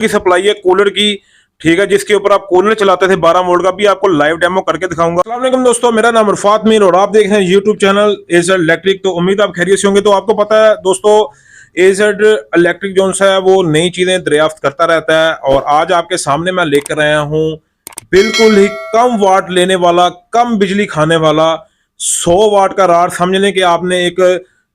की सप्लाई है कूलर की, ठीक है, जिसके ऊपर आप कूलर चलाते थे 12 वोल्ट का, भी आपको लाइव डेमो करके दिखाऊंगा। अस्सलाम वालेकुम दोस्तों, मेरा नाम इरफात मीर और आप देख रहे हैं यूट्यूब चैनल एजेड इलेक्ट्रिक। तो उम्मीद आप खैरियत से होंगे। तो आपको पता है दोस्तों, एजेड इलेक्ट्रिक जो है वो नई चीजें दरियाफ्त करता रहता है, और आज आपके सामने मैं लेकर आया हूँ बिल्कुल ही कम वाट लेने वाला, कम बिजली खाने वाला 100 वाट का राड। समझ लें कि आपने एक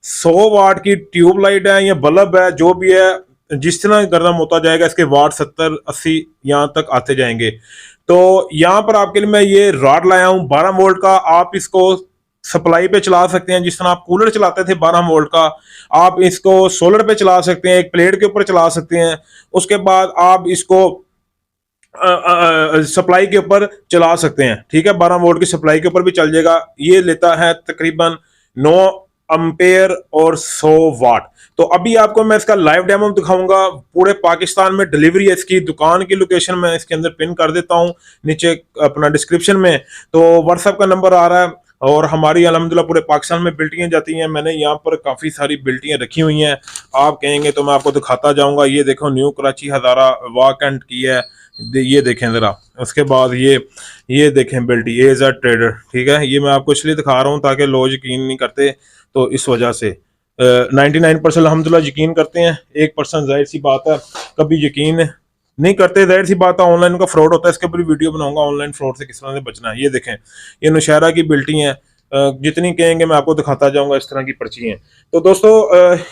100 वाट की ट्यूबलाइट है या बल्ब है, जो भी है, जिस तरह गर्म होता जाएगा इसके वाट 70-80 यहाँ तक आते जाएंगे। तो यहाँ पर आपके लिए मैं ये रॉड लाया हूँ 12 वोल्ट का। आप इसको सप्लाई पे चला सकते हैं, जिस तरह आप कूलर चलाते थे 12 वोल्ट का, आप इसको सोलर पे चला सकते हैं, एक प्लेट के ऊपर चला सकते हैं। उसके बाद आप इसको सप्लाई के ऊपर चला सकते हैं, ठीक है, 12 वोल्ट की सप्लाई के ऊपर भी चल जाएगा। ये लेता है तकरीबन 9 एम्पेयर और 100 वाट। तो अभी आपको मैं इसका लाइव डेमो दिखाऊंगा। पूरे पाकिस्तान में डिलीवरी है इसकी। दुकान की लोकेशन मैं इसके अंदर पिन कर देता हूं नीचे अपना डिस्क्रिप्शन में। तो व्हाट्सएप का नंबर आ रहा है, और हमारी अल्हम्दुलिल्लाह पूरे पाकिस्तान में बिल्टियां जाती हैं। मैंने यहाँ पर काफ़ी सारी बिल्टियां रखी हुई हैं, आप कहेंगे तो मैं आपको दिखाता जाऊंगा। ये देखो, न्यू कराची हज़ारा वाकंट की है, ये देखें ज़रा। उसके बाद ये देखें बिल्टी एजेड ट्रेडर, ठीक है। ये मैं आपको इसलिए दिखा रहा हूँ ताकि लोग यकीन नहीं करते, तो इस वजह से 99% अल्हम्दुलिल्लाह यकीन करते हैं। 1% जाहिर सी बात है कभी यकीन नहीं करते, जाहिर सी बात है। ऑनलाइन का फ्रॉड होता है, इसके ऊपर वीडियो बनाऊंगा ऑनलाइन फ्रॉड से किस तरह से बचना है। ये देखें, ये नौशहरा की बिल्टी हैं, जितनी कहेंगे मैं आपको दिखाता जाऊंगा, इस तरह की पर्ची हैं। तो दोस्तों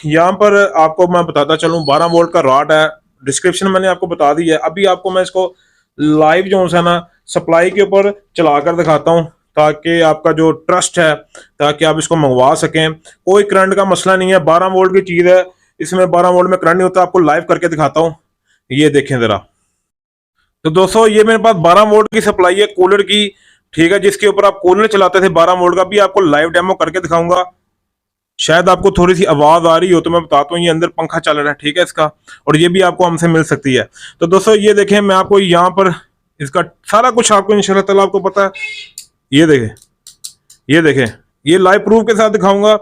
यहाँ पर आपको मैं बताता चलूँ, 12 वोल्ट का रॉड है, डिस्क्रिप्शन मैंने आपको बता दी है। अभी आपको मैं इसको लाइव जो है ना सप्लाई के ऊपर चलाकर दिखाता हूँ, ताकि आपका जो ट्रस्ट है, ताकि आप इसको मंगवा सकें। कोई करंट का मसला नहीं है, 12 वोल्ट की चीज़ है, इसमें 12 वोल्ट में करंट नहीं होता। आपको लाइव करके दिखाता हूँ, ये देखें ज़रा। तो दोस्तों ये मेरे पास 12 वोल्ट की सप्लाई है कूलर की, ठीक है, जिसके ऊपर आप कूलर चलाते थे 12 वोल्ट का, भी आपको लाइव डेमो करके दिखाऊंगा। शायद आपको थोड़ी सी आवाज आ रही हो तो मैं बताता हूँ, ये अंदर पंखा चल रहा है, ठीक है, इसका, और ये भी आपको हमसे मिल सकती है। तो दोस्तों ये देखें, मैं आपको यहाँ पर इसका सारा कुछ आपको इंशाल्लाह ताला आपको पता है। ये देखें, ये देखें, ये लाइव प्रूफ के साथ दिखाऊंगा।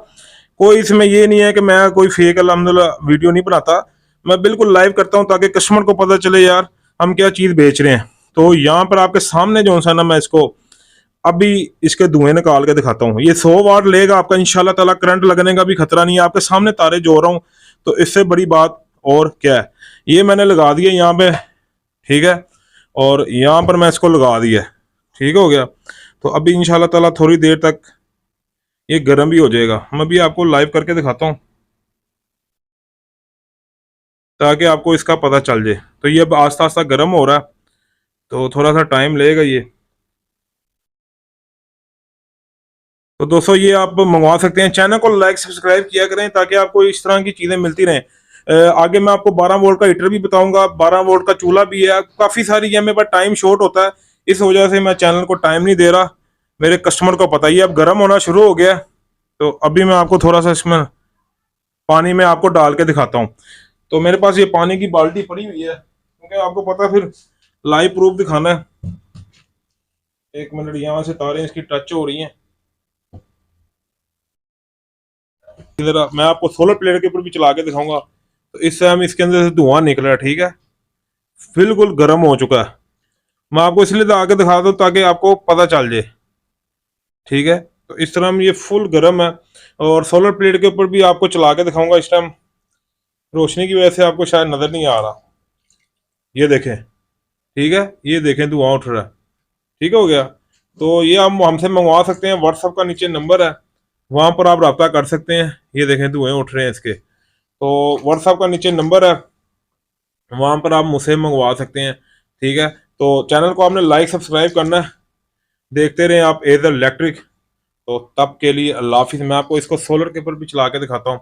कोई इसमें ये नहीं है कि मैं कोई फेक अल्हम्दुलिल्लाह वीडियो नहीं बनाता, मैं बिल्कुल लाइव करता हूँ ताकि कस्टमर को पता चले यार हम क्या चीज़ बेच रहे हैं। तो यहाँ पर आपके सामने जो है ना, मैं इसको अभी इसके धुएं निकाल के दिखाता हूँ। ये 100 वाट लेगा आपका इंशाल्लाह ताला, करंट लगने का भी खतरा नहीं है। आपके सामने तारे जोड़ रहा हूँ, तो इससे बड़ी बात और क्या है। ये मैंने लगा दिया यहाँ पे, ठीक है, और यहाँ पर मैं इसको लगा दिया, ठीक हो गया। तो अभी इंशाल्लाह ताला थोड़ी देर तक ये गर्म भी हो जाएगा। मैं भी आपको लाइव करके दिखाता हूँ ताकि आपको इसका पता चल जाए। तो ये अब आस्ता आस्ता गर्म हो रहा है, तो थोड़ा सा टाइम लेगा ये। तो दोस्तों ये आप मंगवा सकते हैं। चैनल को लाइक सब्सक्राइब किया करें ताकि आपको इस तरह की चीज़ें मिलती रहें। आगे मैं आपको 12 वोल्ट का हीटर भी बताऊंगा, 12 वोल्ट का चूल्हा भी है, काफ़ी सारी है। मेरे पास टाइम शॉर्ट होता है, इस वजह से मैं चैनल को टाइम नहीं दे रहा। मेरे कस्टमर को पता ही है, अब गर्म होना शुरू हो गया। तो अभी मैं आपको थोड़ा सा इसमें पानी में आपको डाल के दिखाता हूँ। तो मेरे पास ये पानी की बाल्टी पड़ी हुई है, क्योंकि आपको पता है फिर लाइव प्रूफ दिखाना है। 1 मिनट, यहाँ से तारें इसकी टच हो रही हैं। इधर मैं आपको सोलर प्लेट के ऊपर भी चला के दिखाऊंगा। तो इस टाइम इसके अंदर से धुआं निकल रहा है, ठीक है, बिल्कुल गर्म हो चुका है। मैं आपको इसलिए आके दिखा दूं ताकि आपको पता चल जाए, ठीक है। तो इस तरह में ये फुल गर्म है, और सोलर प्लेट के ऊपर भी आपको चला के दिखाऊंगा। इस टाइम रोशनी की वजह से आपको शायद नजर नहीं आ रहा। ये देखें, ठीक है, ये देखें धुआं उठ रहा है, ठीक हो गया। तो ये हम हमसे मंगवा सकते हैं, व्हाट्सएप का नीचे नंबर है, वहाँ पर आप रब्ता कर सकते हैं। ये देखें धुएं उठ रहे हैं इसके, तो व्हाट्सएप का नीचे नंबर है, वहाँ पर आप मुझसे मंगवा सकते हैं, ठीक है। तो चैनल को आपने लाइक सब्सक्राइब करना है, देखते रहें आप एज इलेक्ट्रिक। तो तब के लिए अल्लाह हाफिज़। मैं आपको इसको सोलर के ऊपर भी चला के दिखाता हूँ।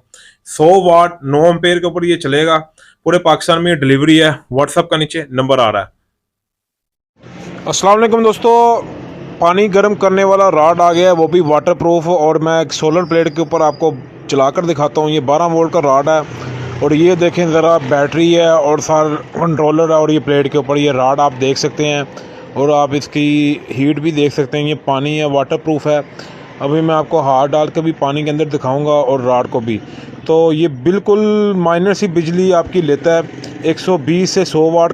100 वाट 9 एम्पेयर के ऊपर ये चलेगा, पूरे पाकिस्तान में ये डिलीवरी है। व्हाट्सएप का नीचे नंबर आ रहा है। अस्सलाम वालेकुम दोस्तों, पानी गर्म करने वाला रॉड आ गया है, वो भी वाटर प्रूफ, और मैं एक सोलर प्लेट के ऊपर आपको चलाकर दिखाता हूँ। ये 12 वोल्ट का रॉड है, और ये देखें ज़रा, बैटरी है और सारा कंट्रोलर है, और ये प्लेट के ऊपर ये रॉड आप देख सकते हैं, और आप इसकी हीट भी देख सकते हैं। ये पानी है, वाटर प्रूफ है। अभी मैं आपको हाथ डाल के भी पानी के अंदर दिखाऊंगा, और रॉड को भी। तो ये बिल्कुल माइनर सी बिजली आपकी लेता है, 120 से 100 वाट